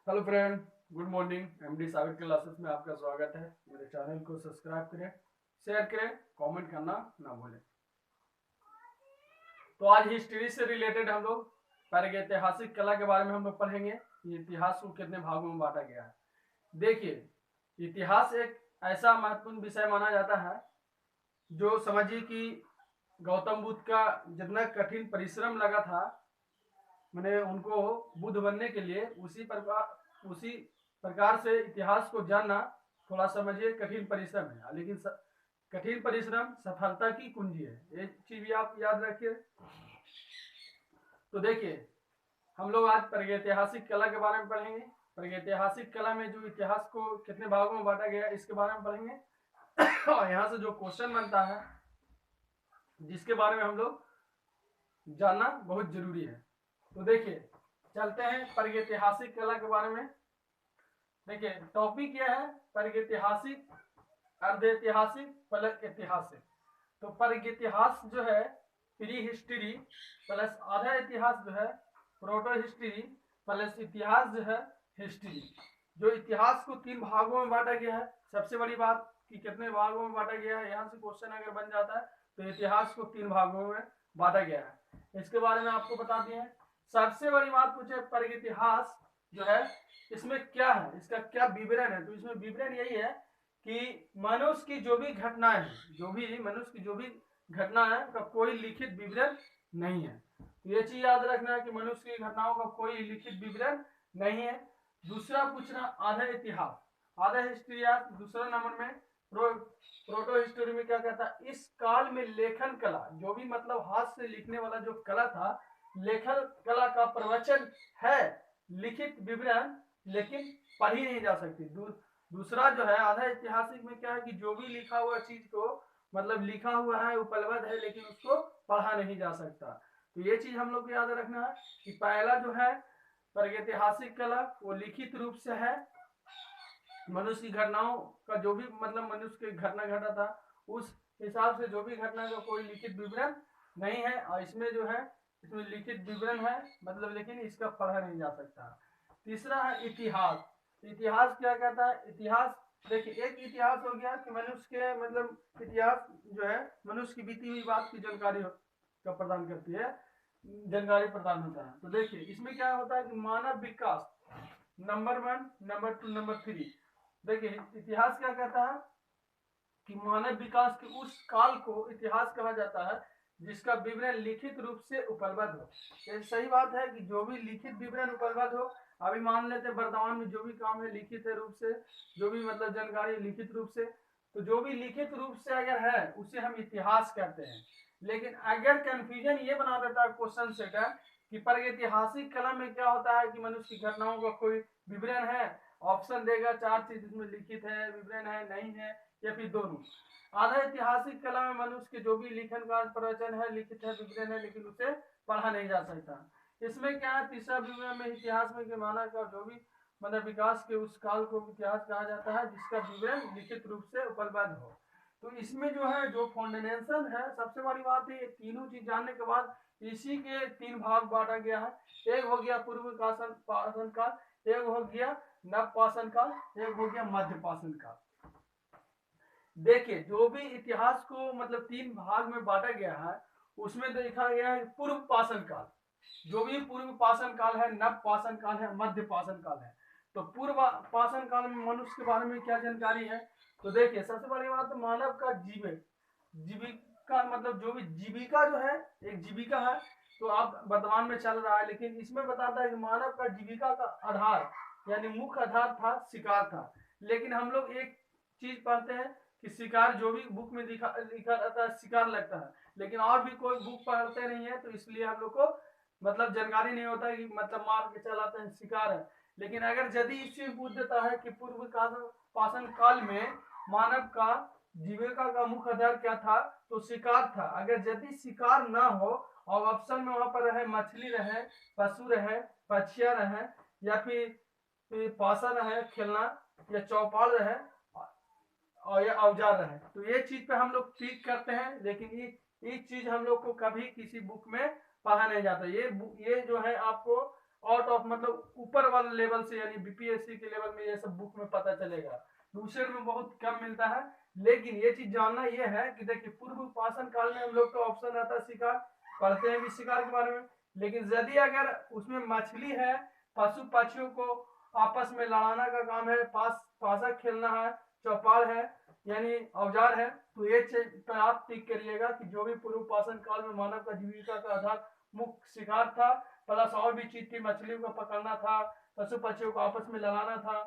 Hello friend, good morning. MD Sabir classes में आपका स्वागत है। मेरे चैनल को सब्सक्राइब करें, शेयर करें, कमेंट करना ना भूलें। तो आज हिस्ट्री से रिलेटेड हम लोग प्रागैतिहासिक कला के बारे में हम लोग पढ़ेंगे। ये इतिहास को कितने भागों में बांटा गया है। देखिए, इतिहास एक ऐसा महत्वपूर्ण विषय माना जाता है जो समझिए कि गौतम बुद्ध का जितना कठिन परिश्रम लगा था, मैंने उनको बुद्ध बनने के लिए, उसी प्रकार से इतिहास को जानना थोड़ा समझिए कठिन परिश्रम है, लेकिन कठिन परिश्रम सफलता की कुंजी है। ये चीज भी आप याद रखिए। तो देखिए, हम लोग आज प्रागैतिहासिक कला के बारे में पढ़ेंगे। प्रागैतिहासिक कला में जो इतिहास को कितने भागों में बांटा गया इसके बारे में पढ़ेंगे और यहाँ से जो क्वेश्चन बनता है जिसके बारे में हम लोग जानना बहुत जरूरी है। तो देखिए, चलते हैं प्रागैतिहासिक कला के बारे में। देखिए, टॉपिक क्या है? प्रागैतिहासिक, अर्धैतिहासिक, प्लस ऐतिहासिक। तो प्रागैतिहास जो है प्री हिस्ट्री प्लस आधा इतिहास जो है प्रोटो हिस्ट्री प्लस इतिहास जो है हिस्ट्री। जो इतिहास को 3 भागों में बांटा गया है। सबसे बड़ी बात कि कितने भागों में बांटा गया है, यहाँ से क्वेश्चन अगर बन जाता है तो इतिहास को 3 भागों में बांटा गया है। इसके बारे में आपको बता दिए हैं। सबसे बड़ी बात पूछे प्रागैतिहास जो है इसमें क्या है, इसका क्या विवरण है। तो इसमें विवरण यही है कि मनुष्य की जो भी घटनाएं हैं, मनुष्य की जो भी घटना है का कोई लिखित विवरण नहीं है। तो ये चीज याद रखना है कि मनुष्य की घटनाओं का कोई लिखित विवरण नहीं है। दूसरा पूछना आधा इतिहास, आधा हिस्ट्री। दूसरा नंबर में प्रोटो हिस्ट्री में क्या कहता है, इस काल में लेखन कला, जो भी मतलब हाथ से लिखने वाला जो कला था, लेखन कला का प्रवचन है, लिखित विवरण लेकिन पढ़ी नहीं जा सकती। दूसरा जो है आधा ऐतिहासिक में क्या है कि जो भी लिखा हुआ चीज को मतलब लिखा हुआ है उपलब्ध है लेकिन उसको पढ़ा नहीं जा सकता। तो ये चीज हम लोग को याद रखना है कि पहला जो है प्रागैतिहासिक कला वो लिखित रूप से है। मनुष्य की घटनाओं का जो भी मतलब मनुष्य की घटना घटा था उस हिसाब से जो भी घटना का कोई लिखित विवरण नहीं है। और इसमें जो है इसमें लिखित विवरण है मतलब, लेकिन इसका पढ़ा नहीं जा सकता। तीसरा है इतिहास। इतिहास क्या कहता है? इतिहास देखिए, एक इतिहास हो गया कि मनुष्य के मतलब इतिहास जो है मनुष्य की बीती हुई बात की जानकारी का प्रदान करती है, जानकारी प्रदान होता है। तो देखिए, इसमें क्या होता है कि मानव विकास नंबर 1, नंबर 2, नंबर 3। देखिए, इतिहास क्या कहता है कि मानव विकास के उस काल को इतिहास कहा जाता है जिसका विवरण लिखित रूप से उपलब्ध हो। ये सही बात है कि जो भी लिखित विवरण उपलब्ध हो। अभी मान लेते हैं वर्तमान में जो भी काम है लिखित रूप से, जो भी मतलब जानकारी लिखित रूप से, तो जो भी लिखित रूप से अगर है उसे हम इतिहास कहते हैं। लेकिन अगर कंफ्यूजन ये बना देता है क्वेश्चन सेटर कि प्रागैतिहासिक कला में क्या होता है कि मनुष्य की घटनाओं का कोई विवरण है, ऑप्शन देगा 4 चीज, इसमें लिखित है, विवरण है, नहीं है, या फिर दोनों। आधा ऐतिहासिक कला में मनुष्य के जो भी लिखन का प्रवचन है, लिखित है, विवरण है, लेकिन उसे पढ़ा नहीं जा सकता। इसमें क्या है, तीसरा विवरण में इतिहास में के माना का जो भी मतलब विकास के उस काल को इतिहास कहा जाता है जिसका विवरण लिखित रूप से उपलब्ध हो। तो इसमें जो है जो फाउंडेशन है, सबसे बड़ी बात है ये तीनों चीज जानने के बाद इसी के 3 भाग बांटा गया है। एक हो गया पूर्व पाषाण काल, एक हो गया नव पाषाण काल, एक हो गया मध्य पाषाण काल। देखिए, जो भी इतिहास को मतलब 3 भाग में बांटा गया है उसमें देखा गया है पूर्व पाषाण काल, जो भी पूर्व पाषाण काल है, नव पाषाण काल है, मध्य पाषाण काल है। तो पूर्व पाषाण काल में मनुष्य के बारे में क्या जानकारी है? तो देखिए, सबसे बड़ी बात तो मानव का जीविका मतलब जो भी जीविका जो है, एक जीविका है तो आप वर्तमान में चल रहा है, लेकिन इसमें बताता है कि मानव का जीविका का आधार यानी मुख्य आधार था शिकार था। लेकिन हम लोग एक चीज पढ़ते हैं कि शिकार जो भी बुक में लिखा रहता है शिकार लगता है, लेकिन और भी कोई बुक पढ़ते नहीं है, तो इसलिए हम लोग को मतलब जानकारी नहीं होता है कि मतलब मार के चलाते हैं शिकार है। लेकिन अगर यदि इससे पूछ देता है कि पूर्व पाषाण काल में मानव का जीविका का मुख्य आधार क्या था, तो शिकार था। अगर यदि शिकार ना हो और ऑप्शन में वहां पर रहे मछली रहे, पशु रहे, पक्षियां रहे, या फिर पासा रहे खेलना, या चौपाल रहे, और ये औजार रहे, तो ये चीज पे हम लोग टिक करते हैं। लेकिन ये चीज हम लोग को कभी किसी बुक में पढ़ा नहीं जाता। ये जो है आपको आउट ऑफ मतलब ऊपर वाले लेवल से, यानी बीपीएससी के लेवल में ये सब बुक में पता चलेगा, दूसरे में बहुत कम मिलता है। लेकिन ये चीज जानना ये है कि देखिए पूर्व पाषाण काल में हम लोग का ऑप्शन रहता है शिकार, पढ़ते हैं भी शिकार के बारे में। लेकिन यदि अगर उसमें मछली है, पशु पक्षियों को आपस में लड़ाना का काम है, पासा खेलना है, चौपाल है, यानी औजार है, तो ये चीज पर आप टिक करिएगा कि जो भी पूर्व पाषाण काल में मानव का जीविका का आधार मुख्य शिकार था, प्लस और भी चीज थी, मछलियों को पकड़ना था, पशु पक्षियों को आपस में लड़ाना था,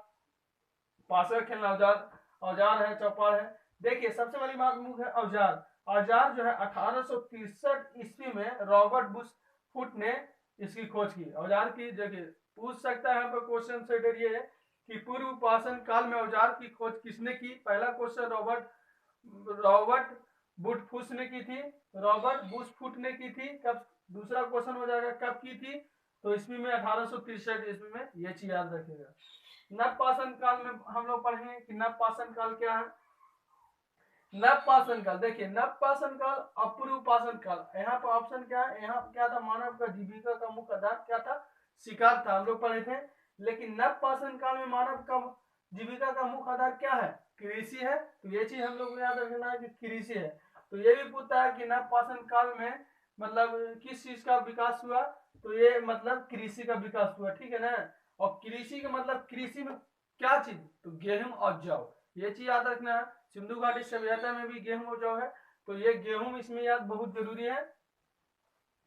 पासा खेलना औजार औजार है, चौपाल है। देखिए सबसे बड़ी बात मुख्य है औजार। औजार जो है 1863 ईस्वी में रॉबर्ट बुश फुट ने इसकी खोज की, औजार की। देखिए पूछ सकता है यहाँ पर क्वेश्चन सेटर ये है कि पूर्व पाषाण काल में औजार की खोज किसने की। पहला क्वेश्चन रॉबर्ट बुशफुट ने की थी, रॉबर्ट बुशफुट ने की थी। कब, दूसरा क्वेश्चन हो जाएगा कब की थी, तो ईस्वी में 1863 ईस्वी में, ये चीज याद रखिएगा। नव पाषाण काल में हम लोग पढ़ेंगे कि नव पाषाण काल क्या है। नव पाषाण काल, देखिए नव पाषाण काल, अपूर्व पाषाण काल, यहाँ पर ऑप्शन क्या है, यहाँ क्या था, मानव का जीविका का मुख्य आधार क्या था, शिकार था, हम लोग पढ़े थे। लेकिन नव पाषाण काल में मानव का जीविका का मुख्य आधार क्या है, कृषि है। तो ये चीज हम लोग को याद रखना है कि कृषि है। तो ये भी पूछता है कि नव पाषाण काल में मतलब किस चीज का विकास हुआ, तो ये मतलब कृषि का विकास हुआ, ठीक है ना। और कृषि का मतलब कृषि में क्या चीज, तो गेहूं और जौ, ये चीज याद रखना है। सिंधु घाटी सभ्यता में भी गेहूं और जौ है, तो ये गेहूं इसमें याद बहुत जरूरी है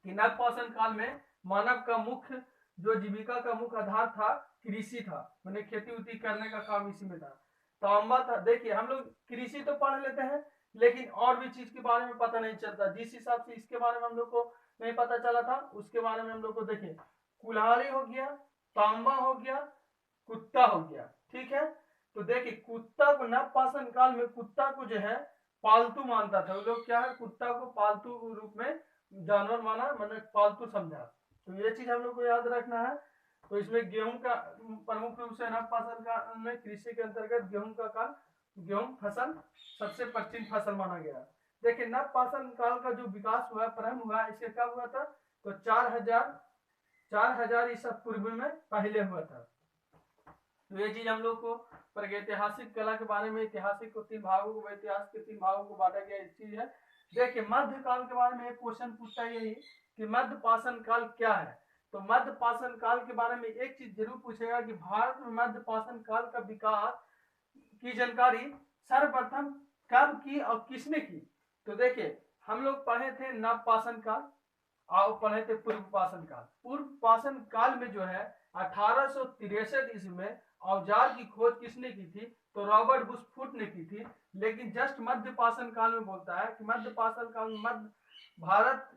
कि नव पाषाण काल में मानव का मुख्य जो जीविका का मुख्य आधार था कृषि था, मैंने खेती उती करने का काम इसी में था, तांबा था। देखिए हम लोग कृषि तो पढ़ लेते हैं, लेकिन और भी चीज के बारे में पता नहीं चलता, जिस हिसाब से इसके बारे में हम लोग को नहीं पता चला था, उसके बारे में हम लोग को देखिए कुल्हाड़ी हो गया, तांबा हो गया, कुत्ता हो गया, ठीक है। तो देखिए कुत्ता को नव पाषाण काल में कुत्ता को जो है पालतू मानता था, वो लोग क्या है, कुत्ता को पालतू रूप में जानवर माना, मैंने पालतू समझा। तो ये चीज हम लोग को याद रखना है। तो इसमें गेहूं का प्रमुख रूप से नव पाषाण काल में कृषि के अंतर्गत गेहूं का काल, गेहूं फसल सबसे प्राचीन फसल माना गया। देखिए नव पाषाण काल का जो विकास हुआ, प्रारंभ हुआ, इसके कब हुआ था, तो 4000 ईसा पूर्व में पहले हुआ था। तो ये चीज हम लोग को प्रागैतिहासिक कला के बारे में, ऐतिहासिक को 3 भागों को, इतिहास के 3 भागों को बांटा गया, इस चीज है। देखिए मध्य काल के बारे में एक क्वेश्चन पूछता है यही कि मध्य पाषाण काल क्या है। तो मध्य पाषाण काल के बारे में एक चीज जरूर पूछेगा कि भारत में मध्य पाषाण काल का विकास की जानकारी सर्वप्रथम कब की और किसने की। तो देखिए हम लोग पढ़े थे नव पाषाण काल और पढ़े थे पूर्व पाषाण काल। पूर्व पाषाण काल में जो है 1863 ईस्वी में औजार की खोज किसने की थी, तो रॉबर्ट बुशफुट ने की थी। लेकिन जस्ट मध्य पाषाण काल में बोलता है कि मध्य पाषाण काल में भारत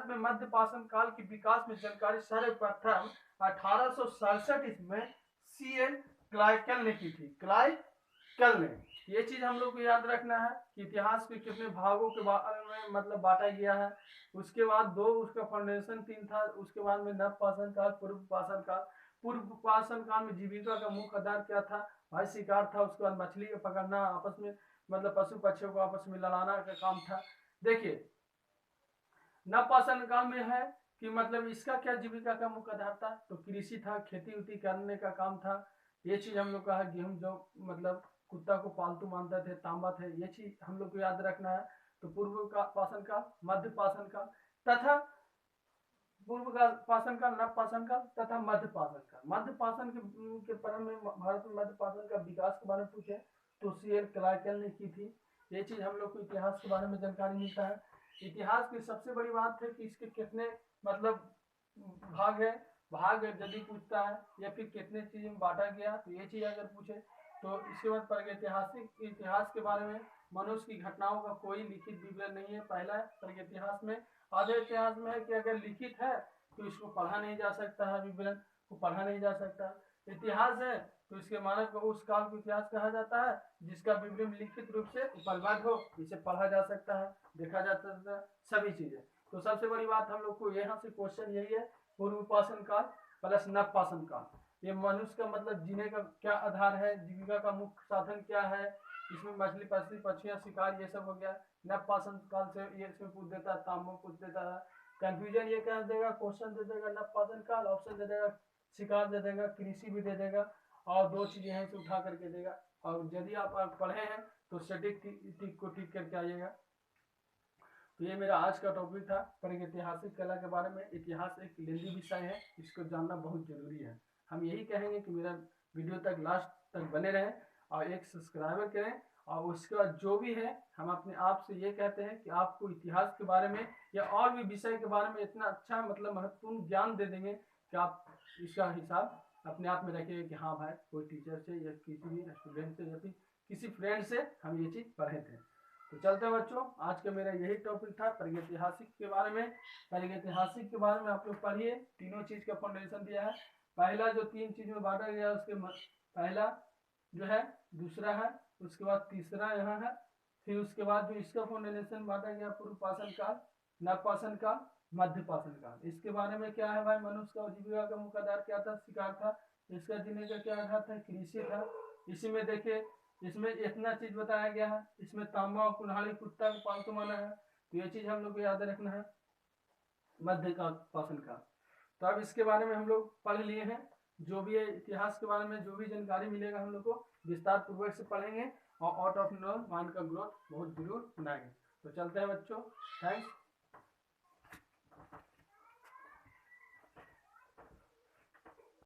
में मध्य पाषाण काल के विकास में जानकारी सर्वप्रथम 1867 ईस्वी में सीएन क्लाइकल ने की थी, क्लाइकल ने। ये चीज हम लोग को याद रखना है कि इतिहास के कितने भागों के बारे में मतलब बांटा गया है। उसके बाद दो उसका फाउंडेशन 3 था, उसके बाद में नव पाषाण काल, पूर्व पाषाण काल। पूर्व पाषाण काल में जीविका का मुख्य आधार क्या था, भाई शिकार था। उसके बाद मछली को पकड़ना, आपस में मतलब पशु पक्षियों को आपस में लड़ाना का काम था। देखिए नव पाषाण काल में है कि मतलब इसका क्या जीविका का मुख्य आधार था, तो कृषि था, खेती उती करने का काम था। ये चीज हम लोग का है, गेहूं जो मतलब कुत्ता को पालतू मानते थे, तांबा थे, ये चीज हम लोग को याद रखना है। तो पूर्व का पाषाण काल, मध्य पाषाण काल तथा पूर्व का पाषाण काल, नव पाषाण काल तथा मध्य पाषाण काल। मध्य पाषाण के प्रारंभ में भारत में मध्य पाषाण का विकास के बारे में पूछे तो सीएल क्लाइकल ने की थी। ये चीज हम लोग को इतिहास के बारे में जानकारी मिलता है। इतिहास की सबसे बड़ी बात है कि इसके कितने मतलब भाग है, भाग यदि पूछता है या फिर कितने चीज में बांटा गया, तो ये चीज अगर पूछे तो इसके बाद प्रागैतिहासिक इतिहास के बारे में मनुष्य की घटनाओं का कोई लिखित विवरण नहीं है। पहला प्रागैतिहास में, आधे इतिहास में है कि अगर लिखित है तो इसको पढ़ा नहीं जा सकता है, विवरण को पढ़ा नहीं जा सकता। इतिहास है तो इसके मानव को उस काल को इतिहास कहा जाता है जिसका विवरण लिखित रूप से उपलब्ध हो, इसे पढ़ा जा सकता है, देखा जा सकता है, सभी चीजें। तो सबसे बड़ी बात हम लोग को यहाँ से क्वेश्चन यही है, पूर्व पाषाण काल प्लस नव पाषाण काल, ये मनुष्य का मतलब जीने का क्या आधार है, जीविका का मुख्य साधन क्या है, इसमें मछली पक्षियां शिकार ये सब हो गया। नव पाषाण काल से ये इसमें पूछ देता है, तांबा पूछ देता है, कंफ्यूजन ये कह देगा, क्वेश्चन दे देगा नवपाषाण काल, ऑप्शन दे देगा शिकार दे देगा, कृषि भी दे देगा, और दो चीजें हैं इसे उठा करके देगा। और यदि आप पढ़े हैं तो सटीक टिक को टिक करके आइएगा। तो ये मेरा आज का टॉपिक था प्रागैतिहासिक कला के बारे में। इतिहास एक लेंदी विषय है, इसको जानना बहुत जरूरी है। हम यही कहेंगे कि मेरा वीडियो तक लास्ट तक बने रहें और एक सब्सक्राइबर करें। और उसके बाद जो भी है हम अपने आप से ये कहते हैं कि आपको इतिहास के बारे में या और भी विषय के बारे में इतना अच्छा मतलब महत्वपूर्ण ज्ञान दे देंगे कि आप इसका हिसाब अपने आप में रखिएगा कि हाँ भाई कोई टीचर से या किसी भी स्टूडेंट से या फिर किसी फ्रेंड से हम ये चीज़ पढ़े थे। तो चलते हैं बच्चों, आज का मेरा यही टॉपिक था प्रागैतिहासिक के बारे में। प्रागैतिहासिक के बारे में आप लोग पढ़िए, तीनों चीज़ का फाउंडेशन दिया है। पहला जो 3 चीज़ में बांटा गया उसके पहला जो है, दूसरा है, उसके बाद तीसरा यहाँ है, फिर उसके बाद जो इसका फाउंडेशन बांटा गया पूर्व पाषाण काल, नवपाषाण काल, मध्य पाषाण काल। इसके बारे में क्या है भाई, मनुष्य का जीविका का मुख्य आधार क्या था, शिकार था। इसका जीने का क्या आधार था, कृषि था। इसी में देखिए इसमें इतना चीज बताया गया है, इसमें तांबा और कुल्हाड़ी कुत्ता को पालतू माना है। तो ये चीज हम लोग को याद रखना है मध्य का पाषाण काल। तो अब इसके बारे में हम लोग पढ़ लिए हैं, जो भी है इतिहास के बारे में जो भी जानकारी मिलेगा हम लोग को विस्तार पूर्वक से पढ़ेंगे और आउट ऑफ नो माइंड का ग्रोथ बहुत जरूर बनाएंगे। तो चलते हैं बच्चों, थैंक्स।